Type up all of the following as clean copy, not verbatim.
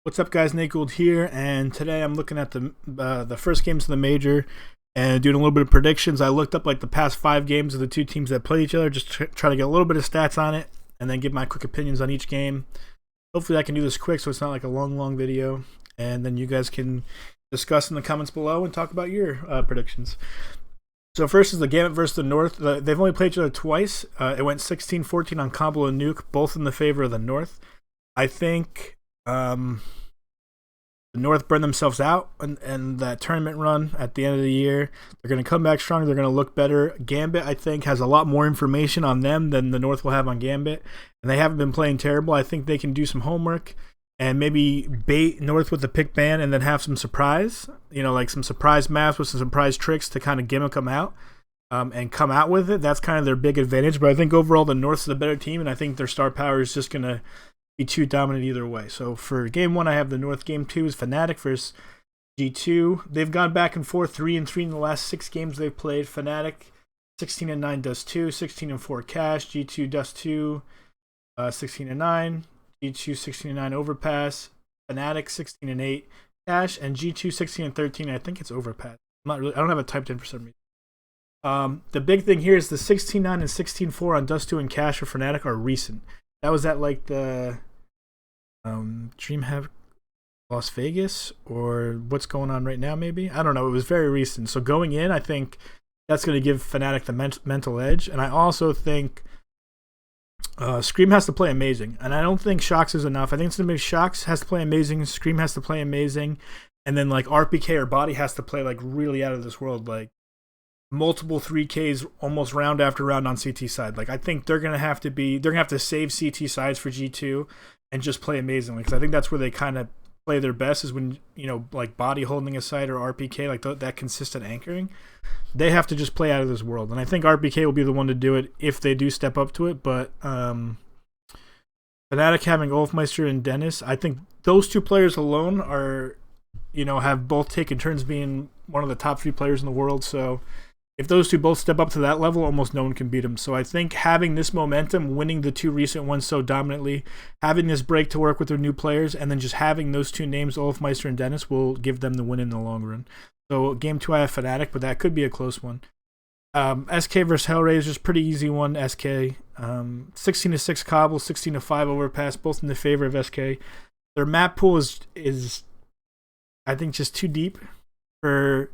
What's up, guys? Nate Gould here, and today I'm looking at the first games of the major and doing a little bit of predictions. I looked up like the past 5 games of the two teams that play each other, just try to get a little bit of stats on it, and then give my quick opinions on each game. Hopefully, I can do this quick, so it's not like a long video, and then you guys can discuss in the comments below and talk about your predictions. So first is the Gambit versus the North. They've only played each other twice. It went 16-14 on Combo and Nuke, both in the favor of the North. I think the North burned themselves out and that tournament run at the end of the year. They're going to come back strong. They're going to look better. Gambit, I think, has a lot more information on them than the North will have on Gambit, and they haven't been playing terrible. I think they can do some homework and maybe bait North with the pick ban and then have some surprise, like some surprise maps with some surprise tricks to kind of gimmick them out and come out with it. That's kind of their big advantage. But I think overall the North's the better team, and I think their star power is just going to be too dominant either way. So for game 1, I have the North. Game 2 is Fnatic versus G2. They've gone back and forth 3-3 in the last 6 games they've played. Fnatic 16-9 Dust 2, 16-4 Cash. G2 Dust 2, 16-9. G2 16-9 Overpass. Fnatic 16-8 Cash, and G2 16-13. I think it's Overpass. I don't have it typed in for some reason. The big thing here is the 16-9 and 16-4 on Dust 2 and Cash for Fnatic are recent. That was at like the DreamHack Las Vegas, or what's going on right now, maybe? I don't know. It was very recent. So going in, I think that's going to give Fnatic the mental edge. And I also think Scream has to play amazing. And I don't think Shox is enough. I think it's going to be Shox has to play amazing, Scream has to play amazing, and then like RPK or Body has to play like really out of this world, like multiple 3Ks almost round after round on CT side. Like I think they're gonna have to save CT sides for G2 and just play amazingly, because I think that's where they kind of play their best, is when like Body holding a side or RPK, like that consistent anchoring. They have to just play out of this world, and I think RPK will be the one to do it if they do step up to it. But Fnatic having Olfmeister and Dennis, I think those two players alone are have both taken turns being one of the top 3 players in the world. So if those two both step up to that level, almost no one can beat them. So I think having this momentum, winning the 2 recent ones so dominantly, having this break to work with their new players, and then just having those 2 names, Olfmeister and Dennis, will give them the win in the long run. So game 2, I have Fnatic, but that could be a close one. SK versus Hellraisers, pretty easy one. SK 16-6 Cobble, 16-5 Overpass, both in the favor of SK. Their map pool is I think just too deep for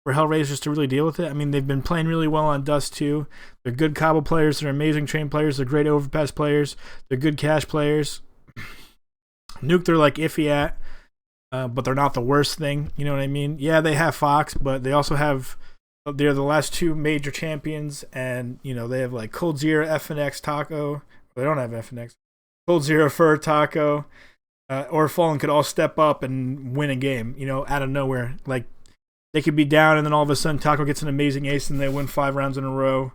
Hellraisers to really deal with it. I mean, they've been playing really well on Dust 2. They're good Cobble players. They're amazing train players. They're great Overpass players. They're good Cash players. Nuke, they're like iffy at, but they're not the worst thing. You know what I mean? Yeah, they have Fox, but they also have, they're the last 2 major champions, and they have like Cold Zero, FNX, Taco. They don't have FNX. Cold Zero, Fur, Taco, or Fallen could all step up and win a game, out of nowhere. Like, they could be down, and then all of a sudden Taco gets an amazing ace, and they win 5 rounds in a row,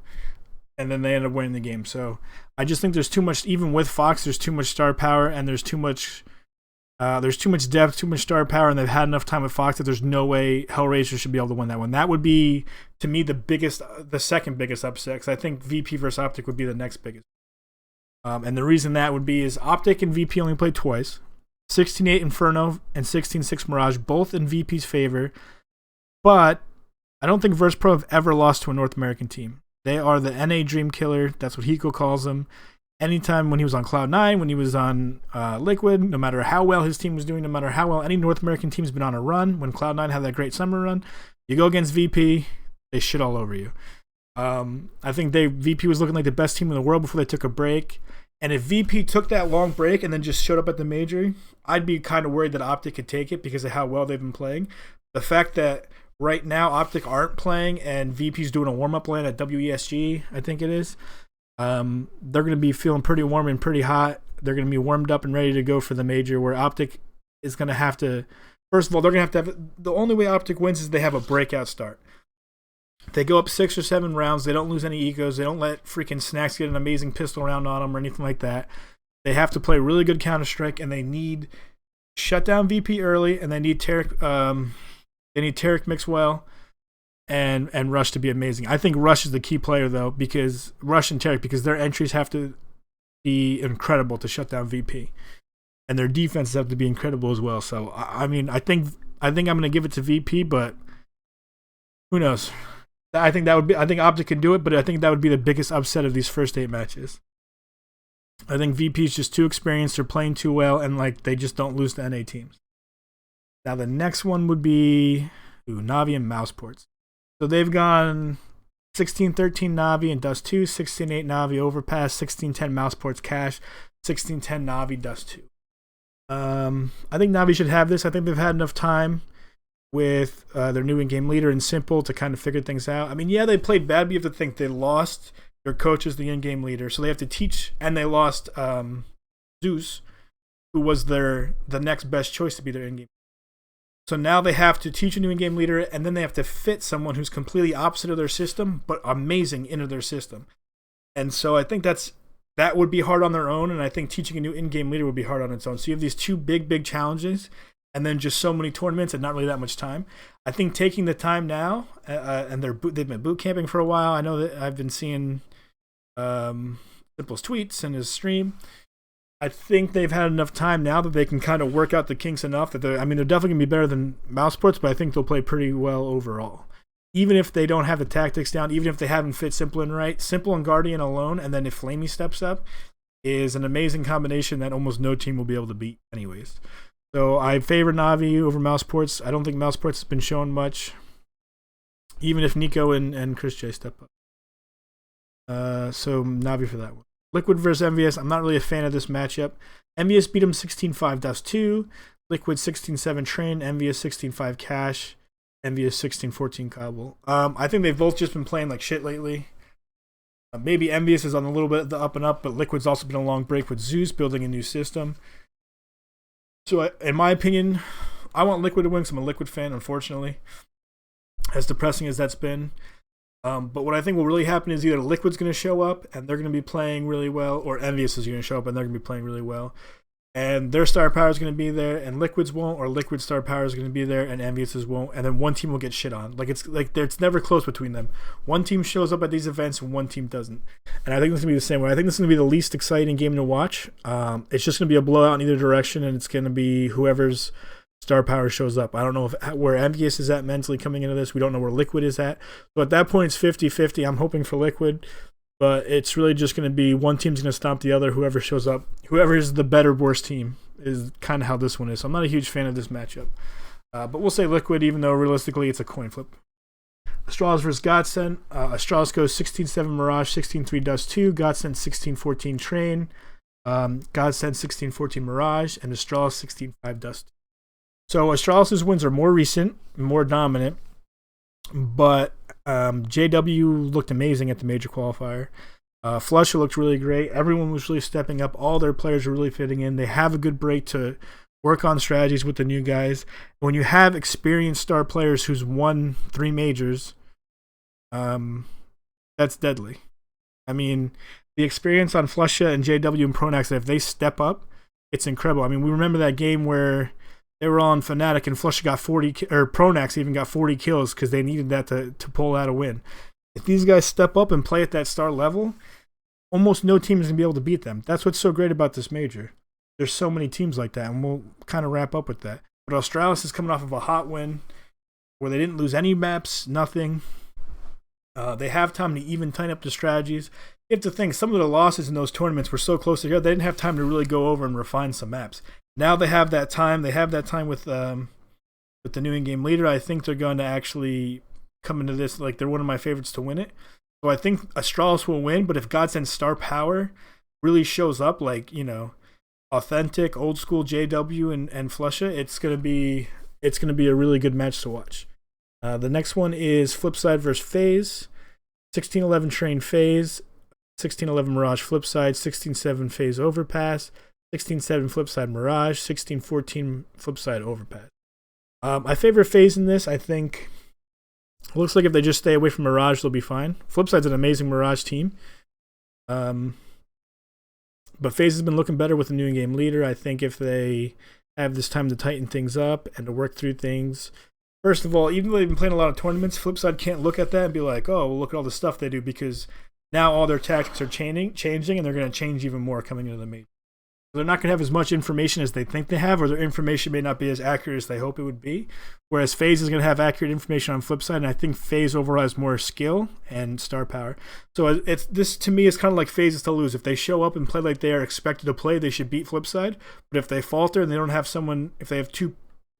and then they end up winning the game. So I just think there's too much, even with Fox, there's too much star power, and there's too much depth, too much star power, and they've had enough time with Fox that there's no way Hellraiser should be able to win that one. That would be, to me, the second biggest upset, because I think VP versus Optic would be the next biggest. And the reason that would be is Optic and VP only played twice. 16-8 Inferno and 16-6 Mirage, both in VP's favor. But I don't think VersePro have ever lost to a North American team. They are the NA Dream Killer. That's what Hiko calls them. Anytime when he was on Cloud9, when he was on Liquid, no matter how well his team was doing, no matter how well any North American team's been on a run, when Cloud9 had that great summer run, you go against VP, they shit all over you. I think VP was looking like the best team in the world before they took a break. And if VP took that long break and then just showed up at the major, I'd be kind of worried that Optic could take it because of how well they've been playing. The fact that right now Optic aren't playing and VP's doing a warm-up lane at WESG, I think it is, they're going to be feeling pretty warm and pretty hot. They're going to be warmed up and ready to go for the major, where Optic is going to have to, first of all, they're going to have the only way Optic wins is they have a breakout start. They go up 6 or 7 rounds. They don't lose any ecos. They don't let freaking Snacks get an amazing pistol round on them or anything like that. They have to play really good Counter-Strike, and they need shut down VP early, and they need Tarek mix well, and Rush to be amazing. I think Rush is the key player, though, because Rush and Tarek, because their entries have to be incredible to shut down VP. and their defenses have to be incredible as well. So I mean, I think I'm going to give it to VP, but who knows? I think Optic can do it, but I think that would be the biggest upset of these first 8 matches. I think VP is just too experienced. They're playing too well, and like they just don't lose to NA teams. Now the next one would be Navi and Mouseports. So they've gone 16-13 Navi and Dust 2, 16-8 Navi Overpass, 16-10 Mouseports Cash, 16-10 Navi Dust 2. I think Navi should have this. I think they've had enough time with their new in-game leader and Simple to kind of figure things out. I mean, yeah, they played bad, but you have to think they lost their coach as the in-game leader, so they have to teach, and they lost Zeus, who was the next best choice to be their in-game. So now they have to teach a new in-game leader, and then they have to fit someone who's completely opposite of their system, but amazing into their system. And so I think that would be hard on their own, and I think teaching a new in-game leader would be hard on its own. So you have these 2 big challenges, and then just so many tournaments and not really that much time. I think taking the time now, and they've been boot camping for a while. I know that I've been seeing Simple's tweets and his stream. I think they've had enough time now that they can kind of work out the kinks enough that they're definitely going to be better than Mouseports, but I think they'll play pretty well overall. Even if they don't have the tactics down, even if they haven't fit Simple in right, Simple and Guardian alone, and then if Flamey steps up, is an amazing combination that almost no team will be able to beat anyways. So I favor Navi over Mouseports. I don't think Mouseports has been shown much, even if Nico and Chris J step up. So Navi for that one. Liquid versus MVS. I'm not really a fan of this matchup. MVS beat him 16-5 Dust 2. Liquid 16-7 Train. MVS 16-5 Cash. MVS 16-14 Cobble. I think they've both just been playing like shit lately. Maybe MVS is on a little bit of the up and up, but Liquid's also been a long break with Zeus building a new system. So in my opinion, I want Liquid to win because I'm a Liquid fan, unfortunately. As depressing as that's been. But what I think will really happen is either Liquid's going to show up and they're going to be playing really well, or Envious is going to show up and they're going to be playing really well. And their star power is going to be there and Liquid's won't, or Liquid's star power is going to be there and Envious's won't. And then one team will get shit on. It's never close between them. One team shows up at these events and one team doesn't. And I think this is going to be the same way. I think this is going to be the least exciting game to watch. It's just going to be a blowout in either direction, and it's going to be whoever's star power shows up. I don't know where Envious is at mentally coming into this. We don't know where Liquid is at. So at that point, it's 50-50. I'm hoping for Liquid. But it's really just going to be one team's going to stomp the other. Whoever shows up, whoever is the better, worse team is kind of how this one is. So I'm not a huge fan of this matchup. But we'll say Liquid, even though realistically it's a coin flip. Astralis versus Godsend. Astralis goes 16-7 Mirage, 16-3 Dust 2. Godsend 16-14 Train. Godsend 16-14 Mirage. And Astralis 16-5 Dust 2. So Astralis' wins are more recent, more dominant. But JW looked amazing at the major qualifier. Flusha looked really great. Everyone was really stepping up. All their players are really fitting in. They have a good break to work on strategies with the new guys. When you have experienced star players who's won 3 majors, that's deadly. I mean, the experience on Flusha and JW and Pronax, if they step up, it's incredible. I mean, we remember that game where they were on Fnatic and Flusha got 40, or Pronax even got 40 kills because they needed that to pull out a win. If these guys step up and play at that star level, almost no team is going to be able to beat them. That's what's so great about this major. There's so many teams like that, and we'll kind of wrap up with that. But Australis is coming off of a hot win where they didn't lose any maps, nothing. They have time to even tighten up the strategies. You have to think, some of the losses in those tournaments were so close together, they didn't have time to really go over and refine some maps. Now they have that time. They have that time with the new in-game leader. I think they're going to actually come into this like they're one of my favorites to win it. So I think Astralis will win, but if Godsend's star power really shows up, like, you know, authentic, old school JW and Flusha, it's gonna be a really good match to watch. The next one is Flipside versus FaZe. 16-11 Train FaZe, 16-11 Mirage Flipside, 16-7 FaZe Overpass, 16-7 Flipside Mirage, 16-14 Flipside Overpass. I favor FaZe in this. I think it looks like if they just stay away from Mirage, they'll be fine. Flipside's an amazing Mirage team. But FaZe has been looking better with the new in-game leader. I think if they have this time to tighten things up and to work through things. First of all, even though they've been playing a lot of tournaments, Flipside can't look at that and be like, oh, well, look at all the stuff they do, because now all their tactics are changing, and they're going to change even more coming into the major. They're not going to have as much information as they think they have, or their information may not be as accurate as they hope it would be. Whereas FaZe is going to have accurate information on flip side, and I think FaZe overall has more skill and star power. So this to me is kind of like FaZe is to lose. If they show up and play like they are expected to play, they should beat flip side. But if they falter and they don't have someone, if they have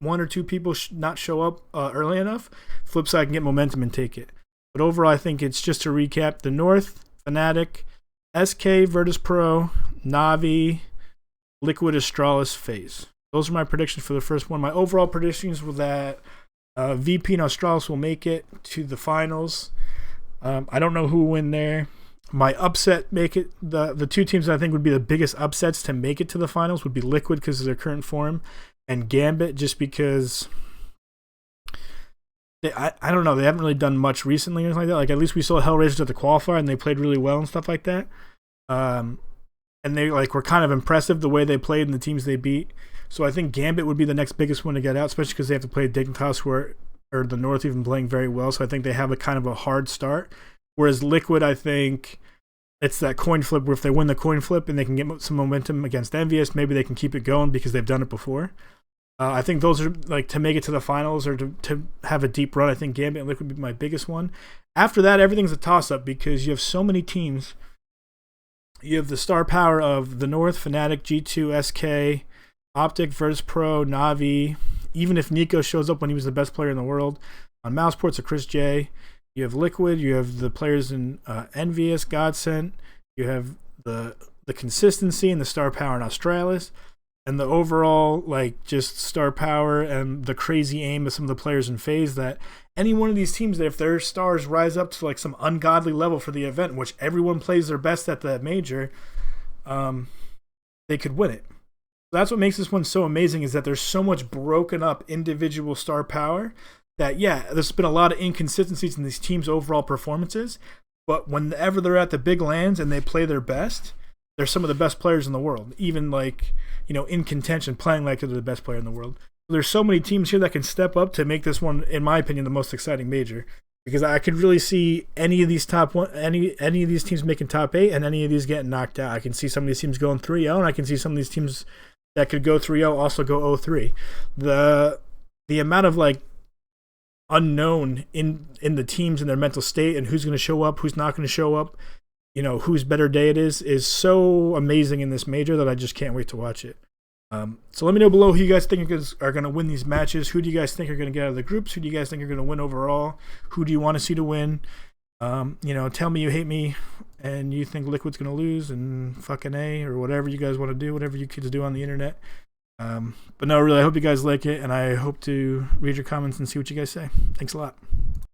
one or two people not show up early enough, flip side can get momentum and take it. But overall, I think it's, just to recap, the North, Fnatic, SK, Virtus Pro, Navi, Liquid, Astralis, FaZe. Those are my predictions for the first one. My overall predictions were that VP and Astralis will make it to the finals. I don't know who will win there. My upset make it, the two teams that I think would be the biggest upsets to make it to the finals would be Liquid because of their current form, and Gambit just because I don't know, they haven't really done much recently or anything like that. Like, at least we saw Hellraisers at the qualifier and they played really well and stuff like that. And they were kind of impressive the way they played and the teams they beat. So I think Gambit would be the next biggest one to get out, especially because they have to play Dignitas, or the North, even playing very well. So I think they have a kind of a hard start. Whereas Liquid, I think it's that coin flip where if they win the coin flip and they can get some momentum against Envious, maybe they can keep it going because they've done it before. I think those are, to make it to the finals or to have a deep run, I think Gambit and Liquid would be my biggest one. After that, everything's a toss-up because you have so many teams. You have the star power of the North, Fnatic, G2, SK, Optic, Virtus Pro, Navi. Even if Nico shows up when he was the best player in the world. On Mouseports, a Chris J. You have Liquid. You have the players in Envious, Godsent. You have the consistency and the star power in Australis. And the overall, just star power and the crazy aim of some of the players in FaZe, that any one of these teams, that if their stars rise up to some ungodly level for the event, in which everyone plays their best at the major, they could win it. That's what makes this one so amazing, is that there's so much broken up individual star power that, yeah, there's been a lot of inconsistencies in these teams' overall performances, but whenever they're at the big lands and they play their best, they're some of the best players in the world, even in contention, playing like they're the best player in the world. There's so many teams here that can step up to make this one, in my opinion, the most exciting major, because I could really see any of these any of these teams making top 8 and any of these getting knocked out. I can see some of these teams going 3-0, and I can see some of these teams that could go 3-0 also go 0-3. The amount of unknown in the teams and their mental state and who's going to show up, who's not going to show up, whose better day it is so amazing in this major that I just can't wait to watch it. So let me know below who you guys think are going to win these matches. Who do you guys think are going to get out of the groups? Who do you guys think are going to win overall? Who do you want to see to win? Tell me you hate me and you think Liquid's going to lose and fucking A, or whatever you guys want to do, whatever you kids do on the internet. But no, really, I hope you guys like it, and I hope to read your comments and see what you guys say. Thanks a lot.